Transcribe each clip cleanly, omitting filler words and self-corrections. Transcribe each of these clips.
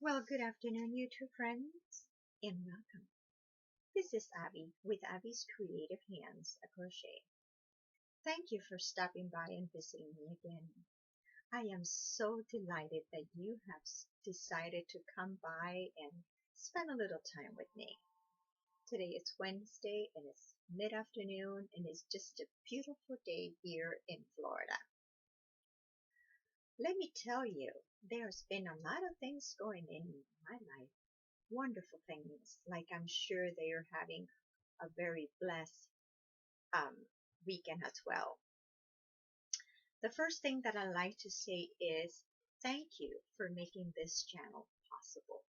Well, good afternoon, YouTube friends, and welcome. This is Abby with Abby's Creative Hands a Crochet. Thank you for stopping by and visiting me again. I am so delighted that you have decided to come by and spend a little time with me. Today is Wednesday and it's mid-afternoon and it's just a beautiful day here in Florida. Let me tell you, there's been a lot of things going in my life, wonderful things. Like I'm sure they are having a very blessed um, weekend as well. The first thing that I like to say is thank you for making this channel possible.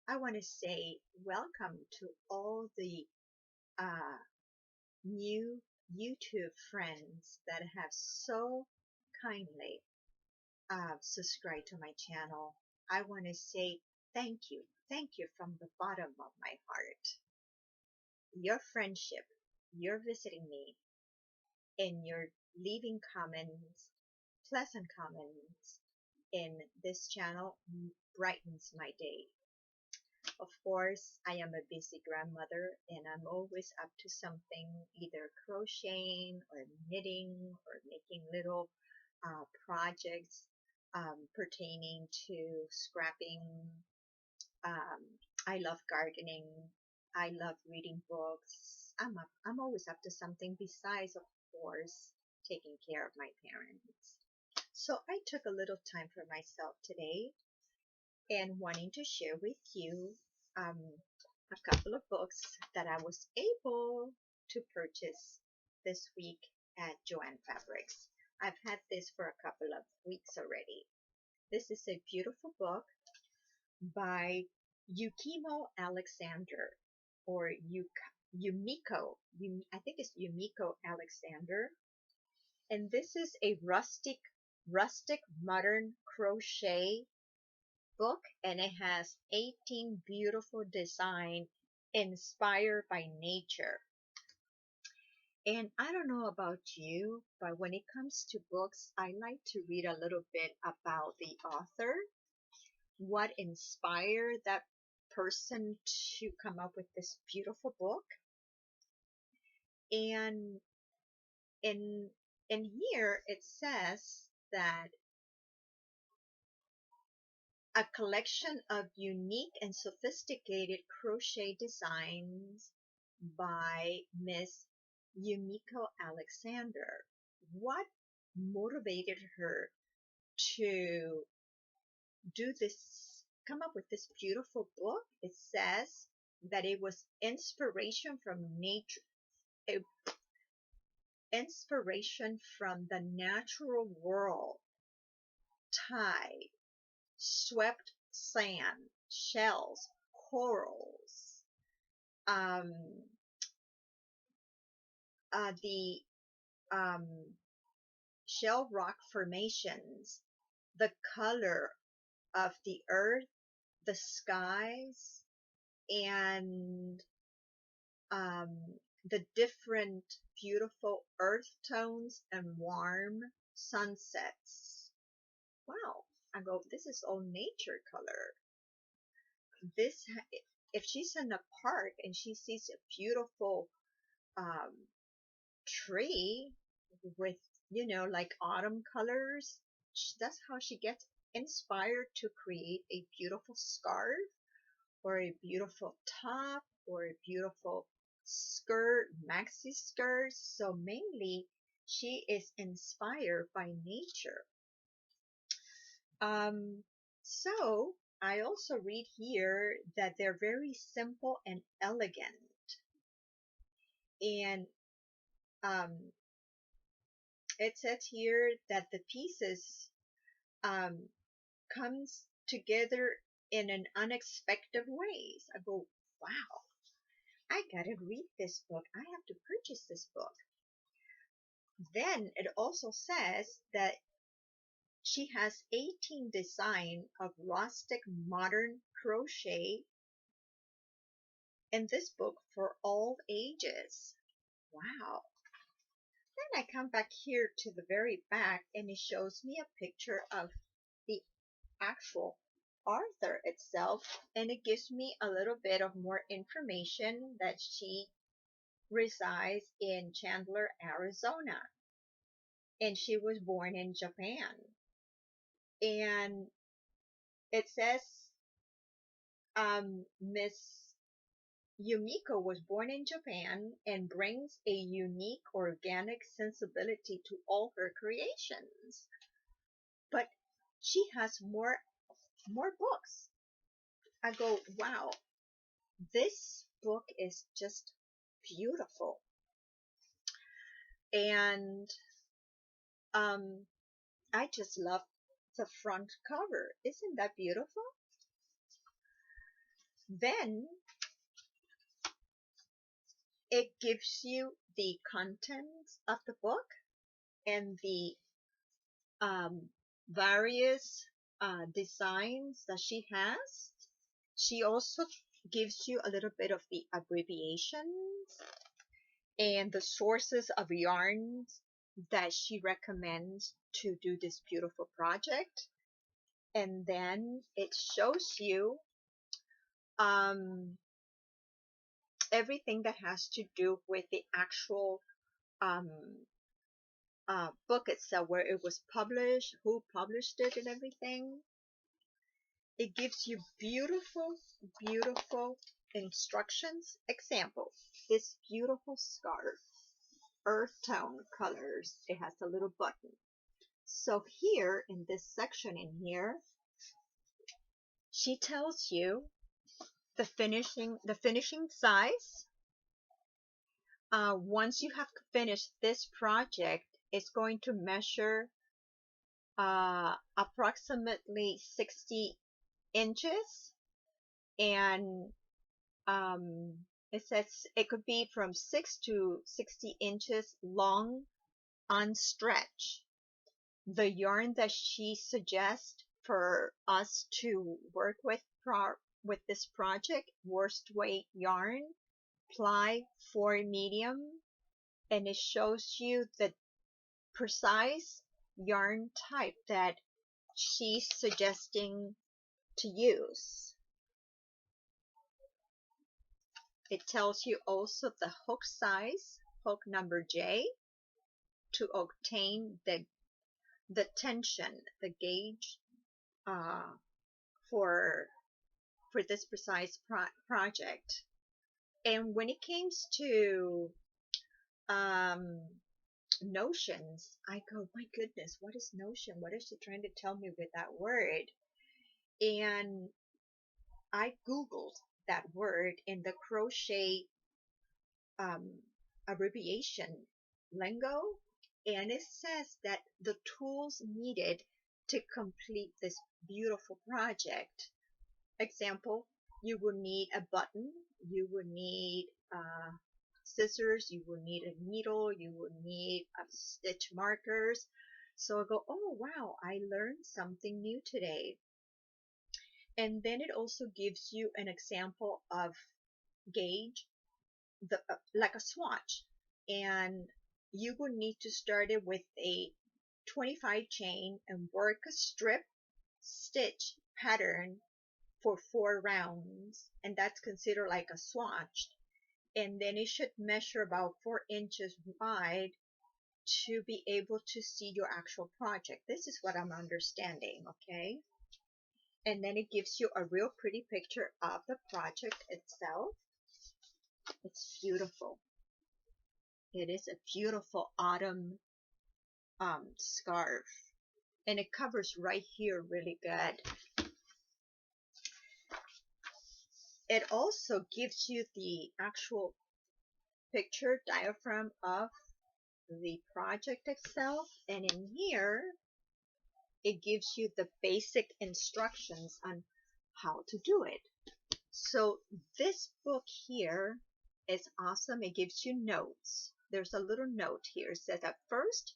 I want to say welcome to all the uh, new YouTube friends that have so kindly subscribed to my channel. I want to say thank you from the bottom of my heart. Your friendship, your visiting me, and your leaving comments, pleasant comments in this channel brightens my day. Of course, I am a busy grandmother and I'm always up to something, either crocheting or knitting or making little projects pertaining to scrapping. Um, I love gardening. I love reading books. I'm always up to something besides, of course, taking care of my parents. So I took a little time for myself today and wanting to share with you um, a couple of books that I was able to purchase this week at Joann Fabrics. I've had this for a couple of weeks already. This is a beautiful book by Yukimo Alexander or Yumiko. I think it's Yumiko Alexander. And this is a rustic modern crochet book, and it has 18 beautiful designs inspired by nature. And I don't know about you, but when it comes to books, I like to read a little bit about the author, what inspired that person to come up with this beautiful book. And in here it says that a collection of unique and sophisticated crochet designs by Miss Yumiko Alexander. What motivated her to do this, come up with this beautiful book? It says that it was inspiration from nature, inspiration from the natural world, tide, swept sand, shells, corals, um, the um, shell rock formations, the color of the earth, the skies, and um, the different beautiful earth tones and warm sunsets. Wow, I go, this is all nature color. This, if she's in a park and she sees a beautiful um, tree with, like autumn colors, that's how she gets inspired to create a beautiful scarf or a beautiful top or a beautiful skirt, maxi skirt. So mainly she is inspired by nature. So I also read here that they're very simple and elegant. And um, it says here that the pieces um, comes together in an unexpected ways. I go, wow, I gotta read this book. I have to purchase this book. Then it also says that she has 18 design of rustic modern crochet in this book for all ages. Wow. Then I come back here to the very back and it shows me a picture of the actual author itself, and it gives me a little bit of more information that she resides in Chandler, Arizona, and she was born in Japan. And it says Miss Yumiko was born in Japan and brings a unique organic sensibility to all her creations. But she has more books. I go, wow, this book is just beautiful. And um I just love the front cover. Isn't that beautiful? Then it gives you the contents of the book and the um, various designs that she has. She also gives you a little bit of the abbreviations and the sources of yarns that she recommends to do this beautiful project. And then it shows you um, everything that has to do with the actual um, book itself, where it was published, who published it, and everything. It gives you beautiful, beautiful instructions. Example, this beautiful scarf, earth tone colors. It has a little button. So here in this section in here, she tells you the finishing size. Once you have finished this project, it's going to measure approximately 60 inches, and um, it says it could be from 6 to 60 inches long on stretch. The yarn that she suggests for us to work with this project, worsted yarn, ply 4 medium, and it shows you the precise yarn type that she's suggesting to use. It tells you also the hook size, hook number J, to obtain the tension, the gauge uh, for this precise project. And when it comes to um, notions, I go, my goodness, what is notion? What is she trying to tell me with that word? And I Googled that word in the crochet um, abbreviation lingo, and it says that the tools needed to complete this beautiful project. Example, you will need a button, you will need scissors, you will need a needle, you will need stitch markers. So I go, oh wow, I learned something new today. And then it also gives you an example of gauge, like a swatch, and you will need to start it with a 25 chain and work a strip stitch pattern for 4 rounds, and that's considered like a swatch. And then it should measure about 4 inches wide to be able to see your actual project. This is what I'm understanding, okay? And then it gives you a real pretty picture of the project itself. It's beautiful. It is a beautiful autumn scarf, and it covers right here really good. It also gives you the actual picture diagram of the project itself, and in here it gives you the basic instructions on how to do it. So this book here is awesome. It gives you notes. There's a little note here. It says that first,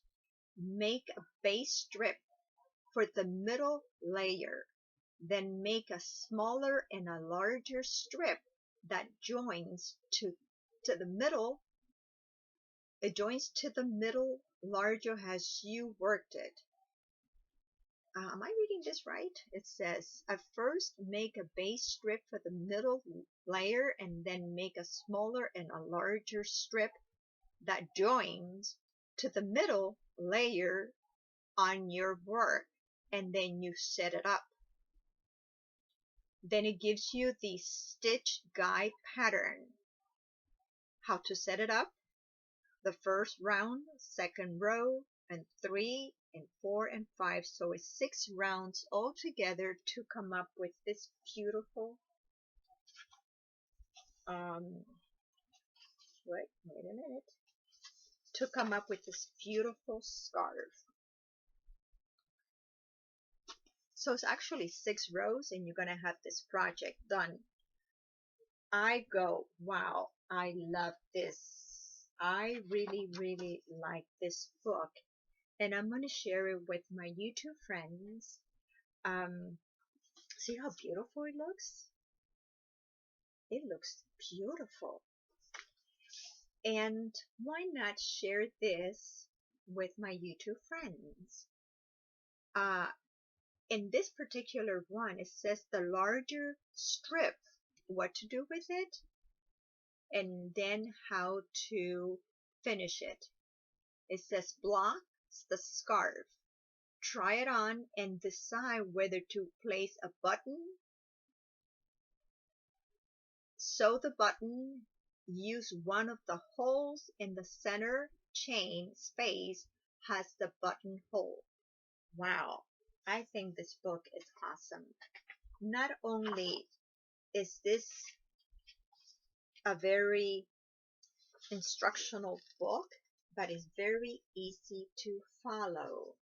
make a base strip for the middle layer. Then make a smaller and a larger strip that joins to the middle. It joins to the middle larger as you worked it. Am I reading reading this right? It says, at first make a base strip for the middle layer and then make a smaller and a larger strip that joins to the middle layer on your work, and then you set it up. Then it gives you the stitch guide pattern. How to set it up. The first round, second row, and 3 and 4 and 5. So it's 6 rounds all together to come up with this beautiful wait a minute, to come up with this beautiful scarf. So it's actually 6 rows and you're gonna have this project done. I go, wow, I love this. I really like this book, and I'm going to share it with my YouTube friends. See how beautiful it looks? It looks beautiful. And why not share this with my YouTube friends? In this particular one, it says the larger strip, what to do with it, and then how to finish it. It says blocks the scarf. Try it on and decide whether to place a button, sew the button, use one of the holes in the center chain space has the buttonhole. Wow, I think this book is awesome. Not only is this a very instructional book, but it's very easy to follow.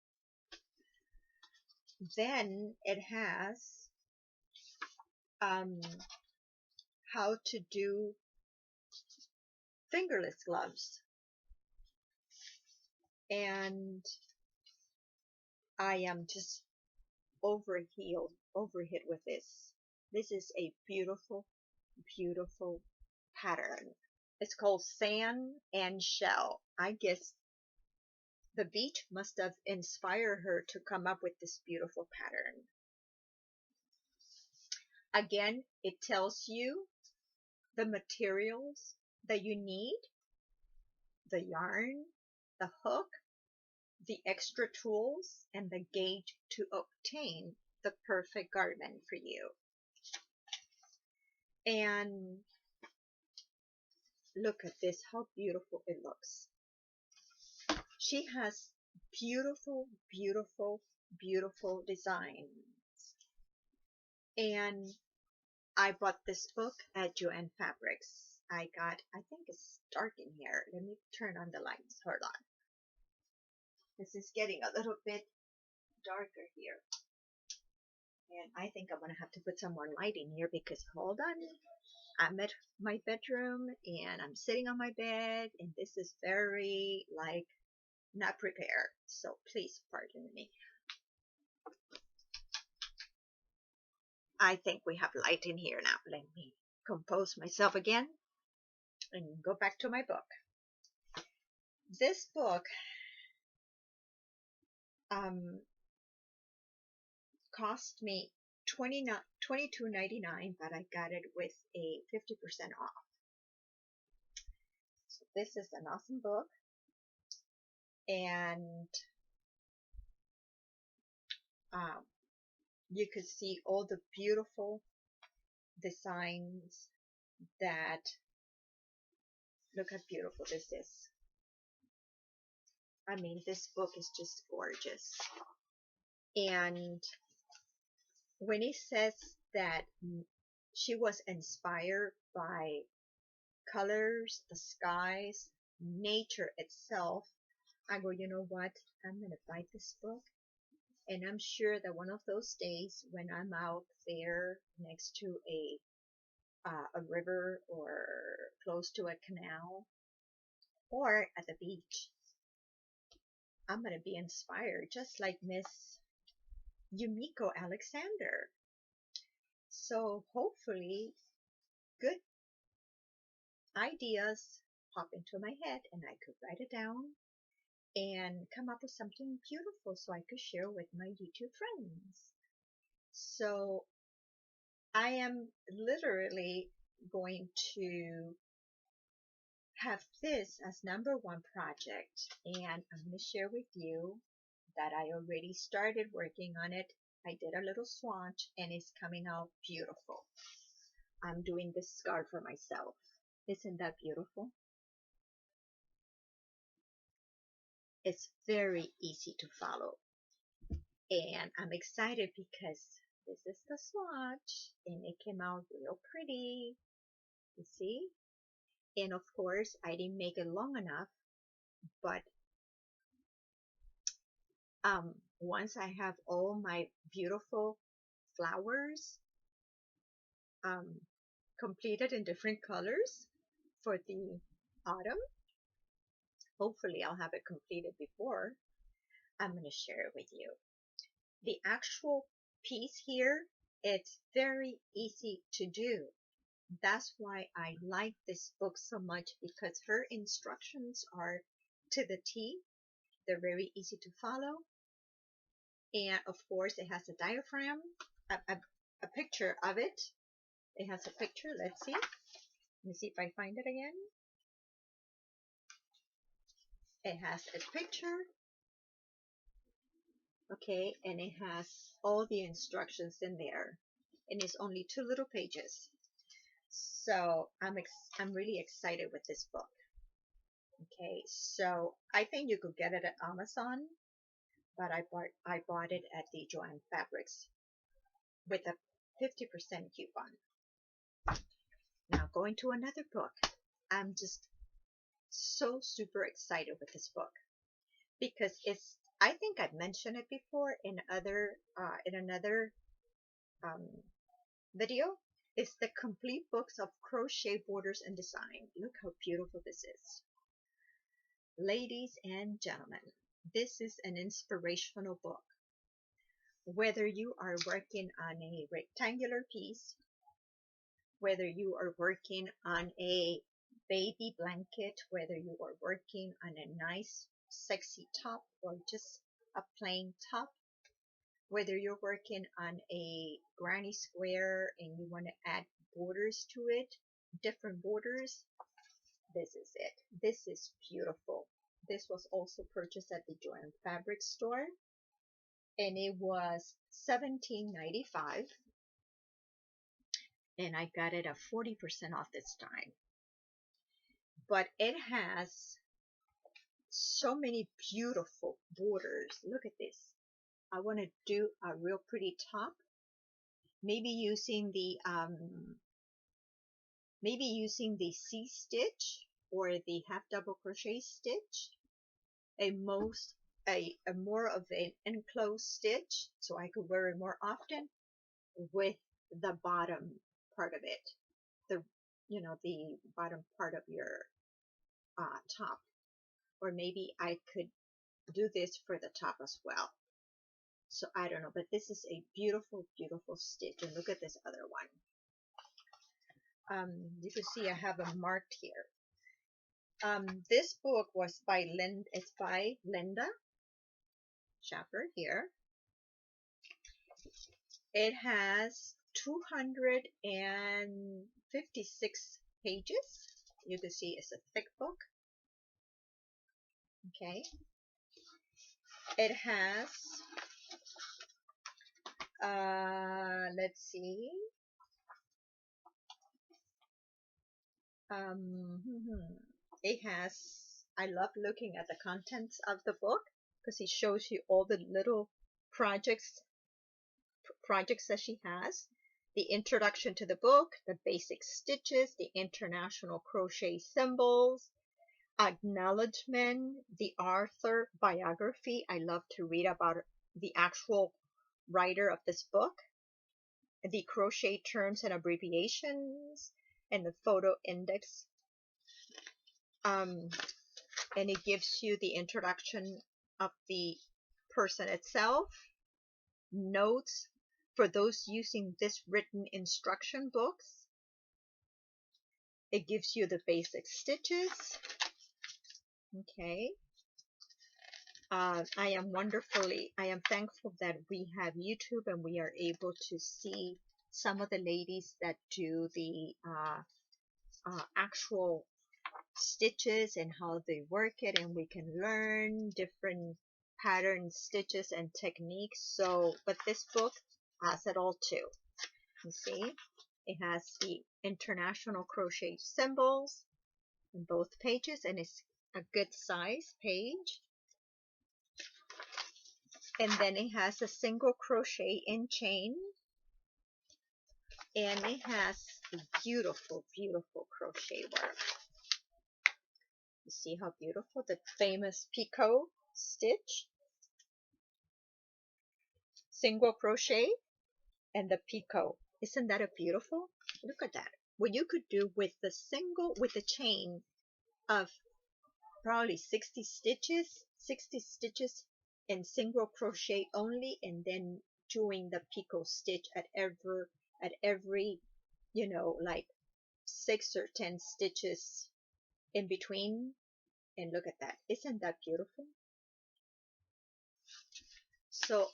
Then it has how to do fingerless gloves. And I am just overhit with this. This is a beautiful, beautiful pattern. It's called Sand and Shell. I guess the beach must have inspired her to come up with this beautiful pattern. Again, it tells you the materials that you need, the yarn, the hook, the extra tools, and the gauge to obtain the perfect garment for you. And look at this, how beautiful it looks. She has beautiful, beautiful, beautiful designs. And I bought this book at Joann Fabrics. I think it's dark in here. Let me turn on the lights. Hold on. This is getting a little bit darker here. And I think I'm going to have to put some more light in here because, hold on, I'm at my bedroom and I'm sitting on my bed and this is very, like, not prepared. So please pardon me. I think we have light in here now. Let me compose myself again and go back to my book. This book cost me $22.99, but I got it with a 50% off. So this is an awesome book, and you could see all the beautiful designs that, look how beautiful this is. I mean, this book is just gorgeous. And when it says that she was inspired by colors, the skies, nature itself, I go, you know what? I'm going to buy this book. And I'm sure that one of those days when I'm out there next to a river or close to a canal or at the beach, I'm going to be inspired just like Miss Yumiko Alexander. So hopefully good ideas pop into my head and I could write it down and come up with something beautiful so I could share with my YouTube friends. So I am literally going to have this as number one project, and I'm going to share with you that I already started working on it. I did a little swatch and it's coming out beautiful. I'm doing this scarf for myself. Isn't that beautiful? It's very easy to follow. And I'm excited because this is the swatch and it came out real pretty. You see? And of course, I didn't make it long enough, but once I have all my beautiful flowers um, completed in different colors for the autumn, hopefully I'll have it completed before, I'm going to share it with you. The actual piece here, it's very easy to do. That's why I like this book so much, because her instructions are to the T. They're very easy to follow. And of course, it has a diagram, a picture of it. It has a picture. Let's see. Let me see if I find it again. It has a picture. Okay, and it has all the instructions in there. And it's only 2 little pages. So I'm really excited with this book. Okay, so I think you could get it at Amazon, but I bought it at the Joann Fabrics with a 50% coupon. Now going to another book. I'm just so super excited with this book because I think I've mentioned it before in another um, video. It's the complete books of crochet, borders, and design. Look how beautiful this is. Ladies and gentlemen, this is an inspirational book. Whether you are working on a rectangular piece, whether you are working on a baby blanket, whether you are working on a nice sexy top or just a plain top, whether you're working on a granny square and you want to add borders to it, different borders, this is it. This is beautiful. This was also purchased at the Joann Fabric store, and it was $17.95, and I got it at 40% off this time. But it has so many beautiful borders. Look at this. I want to do a real pretty top, maybe using the C stitch or the half double crochet stitch, a more of an enclosed stitch so I could wear it more often, with the bottom part of it, the bottom part of your top, or maybe I could do this for the top as well. So I don't know, but this is a beautiful, beautiful stitch. And look at this other one. You can see I have them marked here. This book was by Linda Schaffer here. It has 256 pages. You can see it's a thick book. Okay. It has, let's see, it has, I love looking at the contents of the book because it shows you all the little projects that she has. The introduction to the book, the basic stitches, the international crochet symbols, acknowledgement, the author biography. I love to read about the actual writer of this book, the crochet terms and abbreviations, and the photo index. And it gives you the introduction of the person itself, notes for those using this written instruction books. It gives you the basic stitches. Okay. I am thankful that we have YouTube and we are able to see some of the ladies that do the actual stitches and how they work it, and we can learn different patterns, stitches, and techniques. So, but this book has it all too. You see, it has the international crochet symbols in both pages, and it's a good size page. And then it has a single crochet in chain, and it has a beautiful, beautiful crochet work. You see how beautiful the famous picot stitch, single crochet, and the picot. Isn't that a beautiful? Look at that. What you could do with the chain of probably 60 stitches in single crochet only, and then doing the picot stitch at every, like 6 or 10 stitches in between. And look at that. Isn't that beautiful? So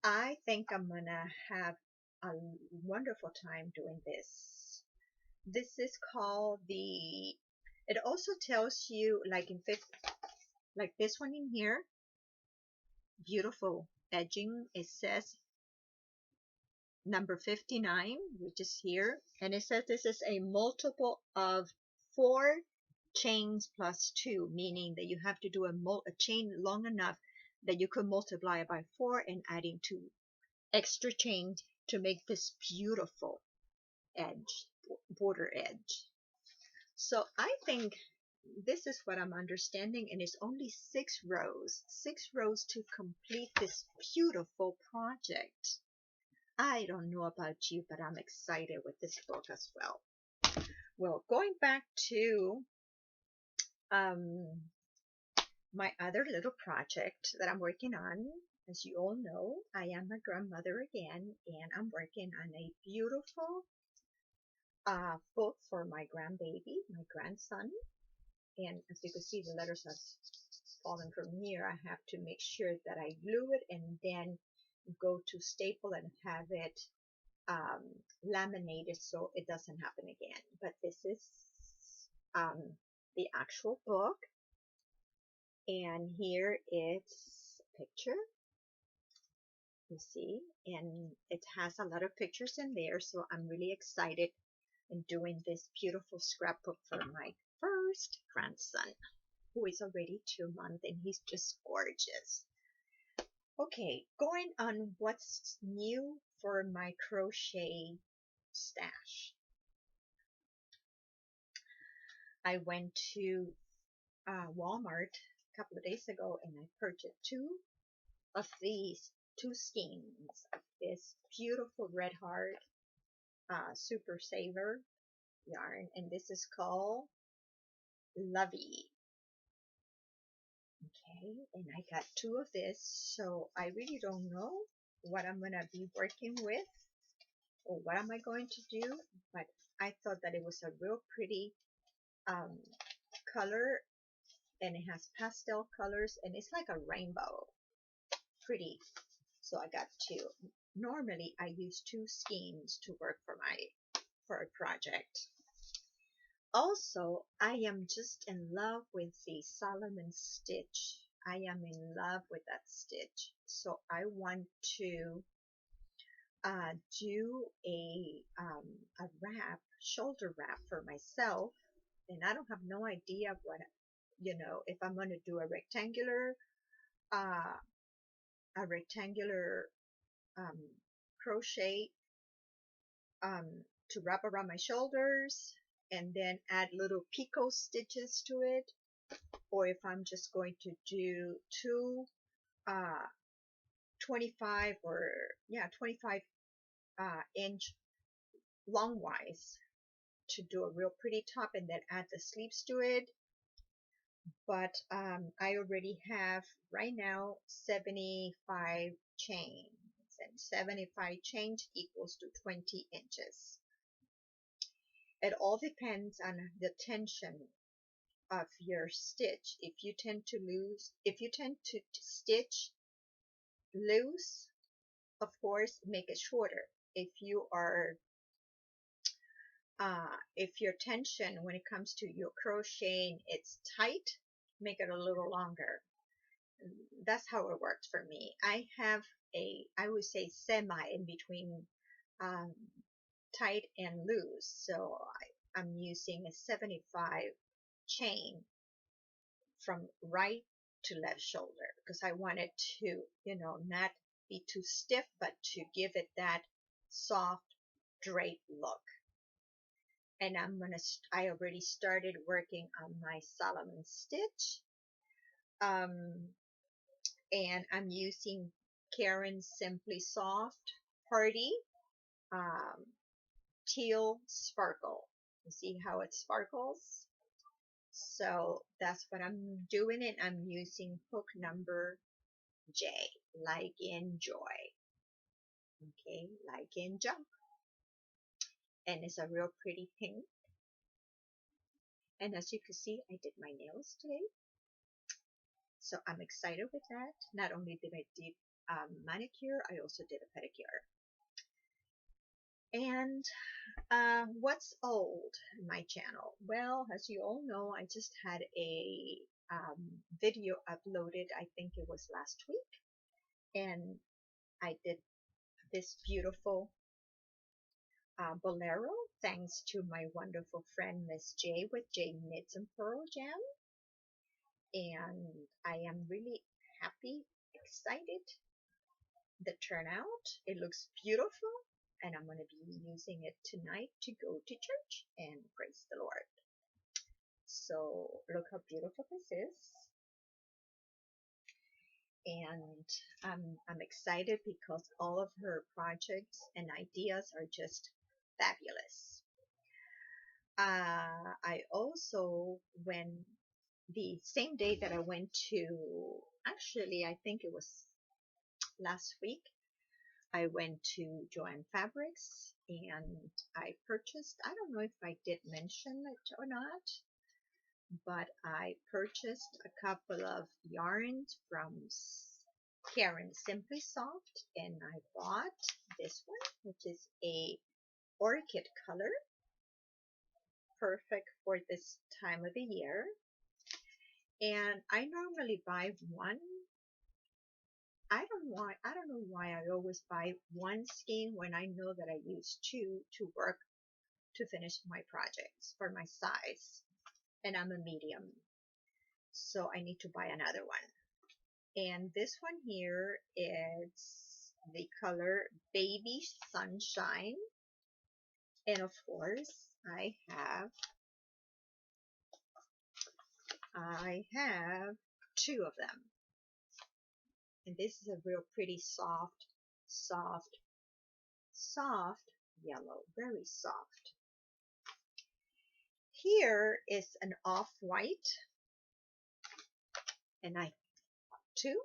I think I'm gonna have a wonderful time doing this. This is called it also tells you, like in fifth, like this one in here, beautiful edging. It says number 59, which is here, and it says this is a multiple of 4 chains plus 2, meaning that you have to do a chain long enough that you could multiply it by 4 and adding 2 extra chains to make this beautiful edge, border edge. So I think this is what I'm understanding, and it's only 6 rows to complete this beautiful project. I don't know about you, but I'm excited with this book as well. Well, going back to my other little project that I'm working on, as you all know, I am a grandmother again, and I'm working on a beautiful book for my grandbaby, my grandson. And as you can see, the letters have fallen from here. I have to make sure that I glue it and then go to staple and have it laminated so it doesn't happen again. But this is the actual book, and here it's a picture, you see, and it has a lot of pictures in there, so I'm really excited in doing this beautiful scrapbook for my first grandson, who is already 2 months, and he's just gorgeous. Okay, going on what's new for my crochet stash. I went to Walmart a couple of days ago, and I purchased 2 of these 2 skeins of this beautiful red heart super saver yarn, and this is called Lovey. Okay, and I got 2 of this, so I really don't know what I'm gonna be working with or what am I going to do, but I thought that it was a real pretty color, and it has pastel colors, and it's like a rainbow, pretty. So I got 2. Normally I use 2 skeins to work for a project. Also, I am just in love with the Solomon stitch. I am in love with that stitch. So I want to do a wrap, shoulder wrap for myself, and I don't have no idea what, if I'm going to do a rectangular crochet to wrap around my shoulders and then add little picot stitches to it, or if I'm just going to do 2 25 inch longwise to do a real pretty top and then add the sleeves to it. But I already have right now 75 chains, and 75 chains equals to 20 inches. It all depends on the tension of your stitch. If you tend to stitch loose, of course, make it shorter. If your tension when it comes to your crocheting, it's tight, make it a little longer. That's how it works for me. I have I would say semi in between um, tight and loose. So I'm using a 75 chain from right to left shoulder because I want it to, not be too stiff, but to give it that soft drape look. And I already started working on my Solomon stitch. Um, and I'm using Caron Simply Soft Party um, Teal Sparkle. You see how it sparkles? So that's what I'm doing, and I'm using hook number J, like in joy. Okay, like in jump. And it's a real pretty pink. And as you can see, I did my nails today. So I'm excited with that. Not only did I do manicure, I also did a pedicure. And what's old in my channel? Well, as you all know, I just had a video uploaded, I think it was last week, and I did this beautiful bolero thanks to my wonderful friend Miss J with J Knits and Pearl Jam, and I am really happy, excited the turnout. It looks beautiful, and I'm going to be using it tonight to go to church and praise the Lord. So look how beautiful this is. And I'm excited because all of her projects and ideas are just fabulous. I also, when the same day that I went to, actually, I think it was last week, I went to Joann Fabrics and I purchased, I don't know if I did mention it or not, but I purchased a couple of yarns from Caron Simply Soft, and I bought this one, which is a orchid color, perfect for this time of the year. And I normally buy one. I don't know why I always buy one skein when I know that I use two to work to finish my projects for my size. And I'm a medium, so I need to buy another one. And this one here is the color Baby Sunshine. And of course, I have two of them. And this is a real pretty soft yellow, very soft. Here is an off-white, and I bought two.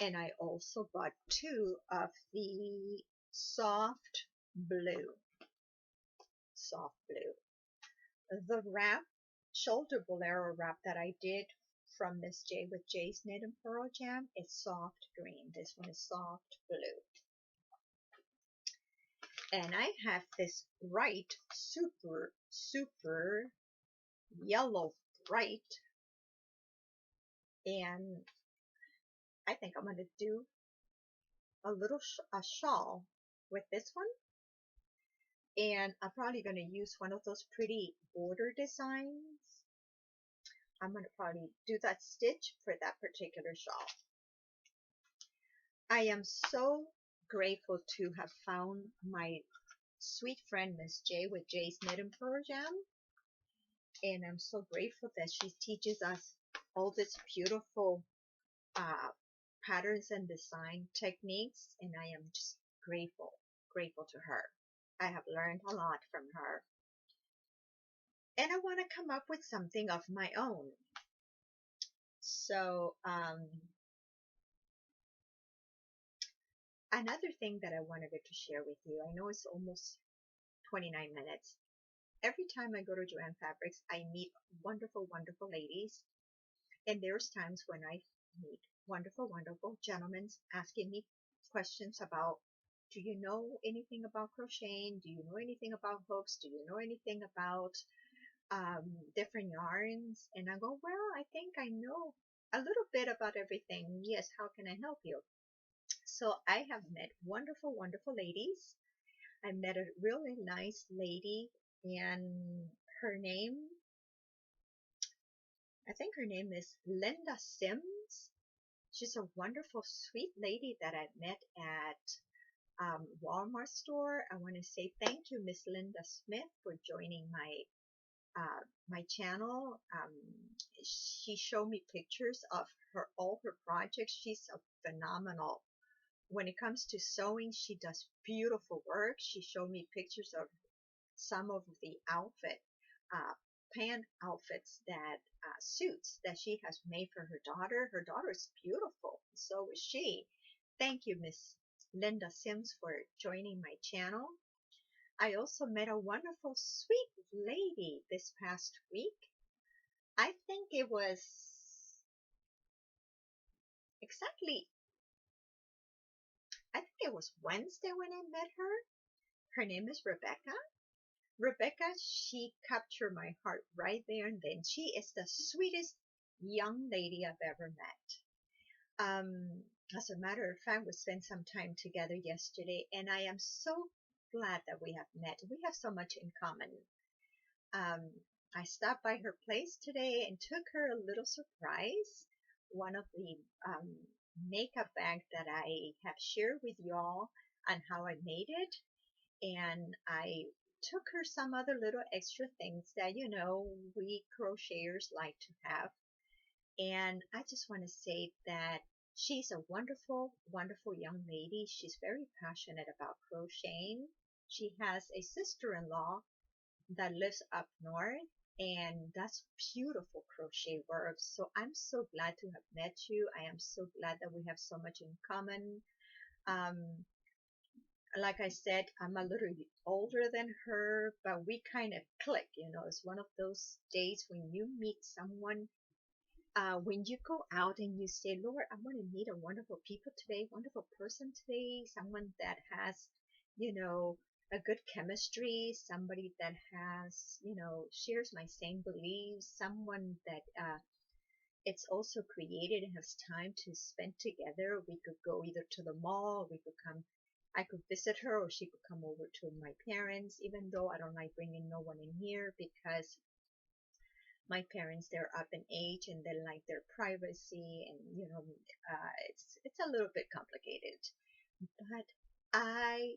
And I also bought two of the soft blue. The wrap, shoulder bolero wrap that I did from Miss J with J's Knit and Pearl Jam is soft green. This one is soft blue. And I have this bright, super yellow bright. And I think I'm going to do a little a shawl with this one. And I'm probably going to use one of those pretty border designs. I'm going to probably do that stitch for that particular shawl. I am so grateful to have found my sweet friend Miss J with J's Knit and Pearl Jam. And I'm so grateful that she teaches us all this beautiful patterns and design techniques. And I am just grateful to her. I have learned a lot from her. And I want to come up with something of my own. So, another thing that I wanted to share with you, I know it's almost 29 minutes. every time I go to Joanne Fabrics, I meet wonderful, wonderful ladies. And there's times when I meet wonderful, wonderful gentlemen asking me questions about, do you know anything about crocheting? Do you know anything about hooks? Do you know anything about different yarns? And I go, well, I think I know a little bit about everything. Yes, how can I help you? So I have met wonderful, wonderful ladies. I met a really nice lady, and her name, I think her name is Linda Sims. She's a wonderful, sweet lady that I met at Walmart store. I want to say thank you, Miss Linda Smith, for joining my channel. She showed me pictures of all her projects. She's a phenomenal. When it comes to sewing, she does beautiful work. She showed me pictures of some of the uh, pant outfits that suits that she has made for her daughter. Her daughter is beautiful. So is she. Thank you, Miss Linda Sims, for joining my channel. I also met a wonderful, sweet lady this past week. I think it was exactly, I think it was Wednesday when I met her. Her name is Rebecca. Rebecca, she captured my heart right there and then. She is the sweetest young lady I've ever met. As a matter of fact, we spent some time together yesterday, and I am so glad that we have met. We have so much in common. Um, I stopped by her place today and took her a little surprise. One of the makeup bags that I have shared with y'all on how I made it, and I took her some other little extra things that we crocheters like to have. And I just want to say that she's a wonderful, wonderful young lady. She's very passionate about crocheting. She has a sister-in-law that lives up north and does beautiful crochet work. So I'm so glad to have met you. I am so glad that we have so much in common. Um, like I said, I'm a little older than her, but we kind of click. It's one of those days when you meet someone, when you go out and you say, Lord, I want to meet a wonderful people today, wonderful person today, someone that has, a good chemistry, somebody that has, shares my same beliefs, someone that, it's also created and has time to spend together. We could go either to the mall, I could visit her, or she could come over to my parents, even though I don't like bringing no one in here because my parents, they're up in age and they like their privacy, and it's a little bit complicated. But I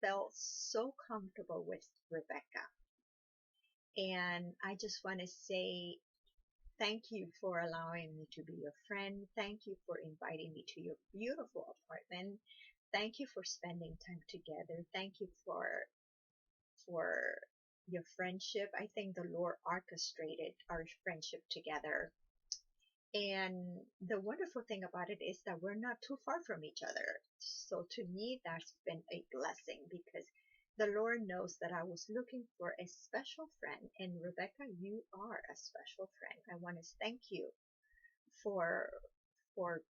felt so comfortable with Rebecca, and I just want to say thank you for allowing me to be your friend. Thank you for inviting me to your beautiful apartment. Thank you for spending time together. Thank you for your friendship. I think the Lord orchestrated our friendship together. And the wonderful thing about it is that we're not too far from each other. So to me, that's been a blessing because the Lord knows that I was looking for a special friend. And Rebecca, you are a special friend. I want to thank you for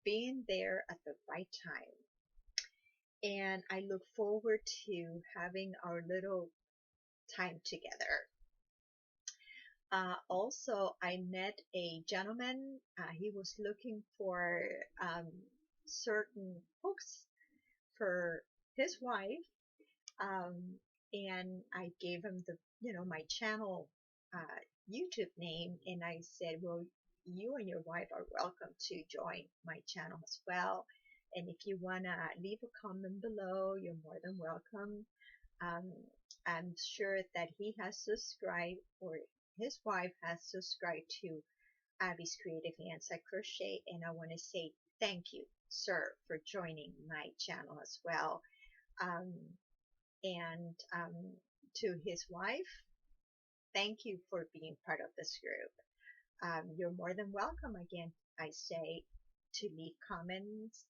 being there at the right time. And I look forward to having our little time together. Also, I met a gentleman. He was looking for certain books for his wife, um, and I gave him my channel YouTube name, and I said, well, you and your wife are welcome to join my channel as well. And if you wanna leave a comment below, you're more than welcome. Um, I'm sure that he has subscribed, or his wife has subscribed to Abby's Creative Hands at Crochet, and I want to say thank you, sir, for joining my channel as well. Um, and to his wife, thank you for being part of this group. You're more than welcome again, I say, to leave comments.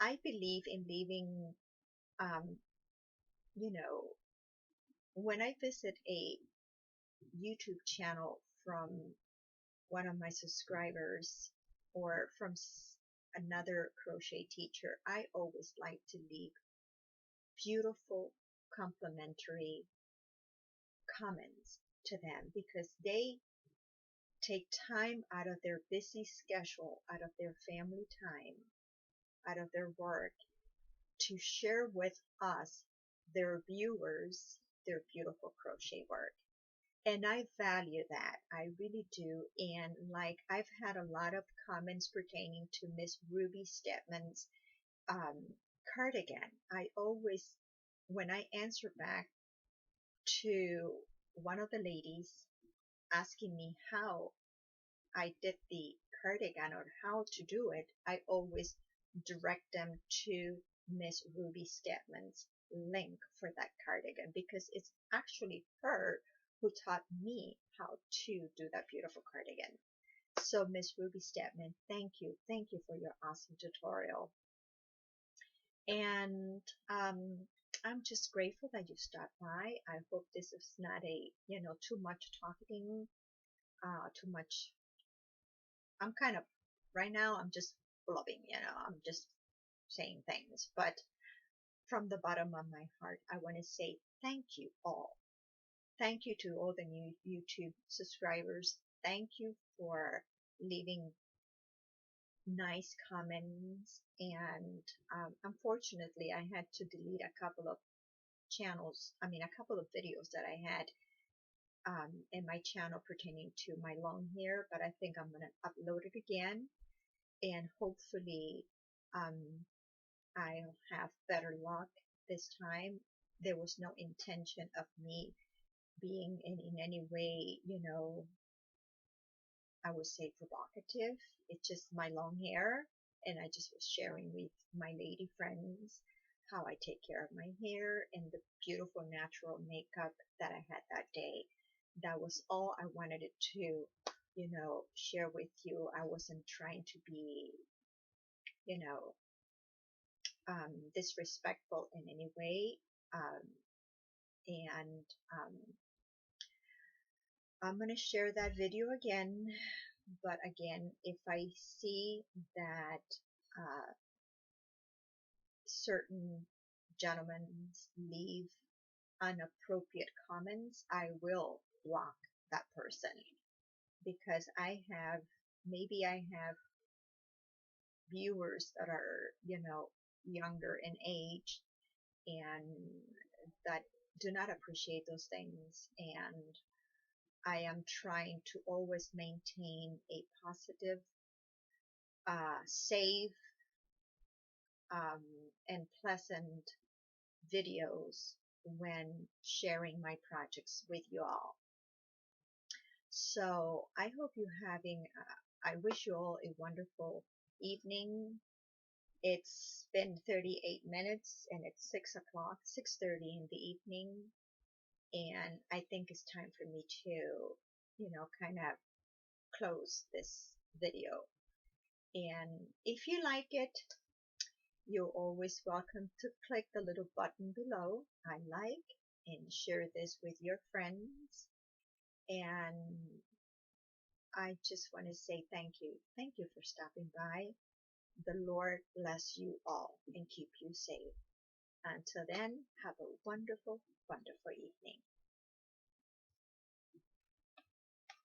I believe in leaving, um, you know, when I visit a YouTube channel from one of my subscribers or from another crochet teacher, I always like to leave beautiful complimentary comments to them because they take time out of their busy schedule, out of their family time, out of their work to share with us, their viewers, their beautiful crochet work. And I value that. I really do. And like I've had a lot of comments pertaining to Miss Ruby Stedman's um, cardigan. I always, when I answer back to one of the ladies asking me how I did the cardigan or how to do it, I always direct them to Miss Ruby Stedman's link for that cardigan because it's actually her who taught me how to do that beautiful cardigan. So Miss Ruby Stedman, thank you. Thank you for your awesome tutorial. And I'm just grateful that you stopped by. I hope this is not a, too much talking, too much. I'm kind of, right now, I'm just blubbing, I'm just saying things. But from the bottom of my heart, I want to say thank you all. Thank you to all the new YouTube subscribers. Thank you for leaving nice comments. And unfortunately, I had to delete a couple of a couple of videos that I had in my channel pertaining to my long hair, but I think I'm going to upload it again. And hopefully, um, I'll have better luck this time. There was no intention of me being in any way, I would say provocative. It's just my long hair, and I just was sharing with my lady friends how I take care of my hair and the beautiful natural makeup that I had that day. That was all I wanted to, share with you. I wasn't trying to be, you know, disrespectful in any way. Um, and I'm going to share that video again. But again, if I see that certain gentlemen leave inappropriate comments, I will block that person because maybe I have viewers that are, younger in age and that do not appreciate those things. And I am trying to always maintain a positive, safe, um, and pleasant videos when sharing my projects with you all. So I hope you're I wish you all a wonderful evening. It's been 38 minutes and it's 6 o'clock, 6:30 in the evening. And I think it's time for me to, kind of close this video. And if you like it, you're always welcome to click the little button below, I like, and share this with your friends. And I just want to say thank you. Thank you for stopping by. The Lord bless you all and keep you safe. Until then, have a wonderful, wonderful evening.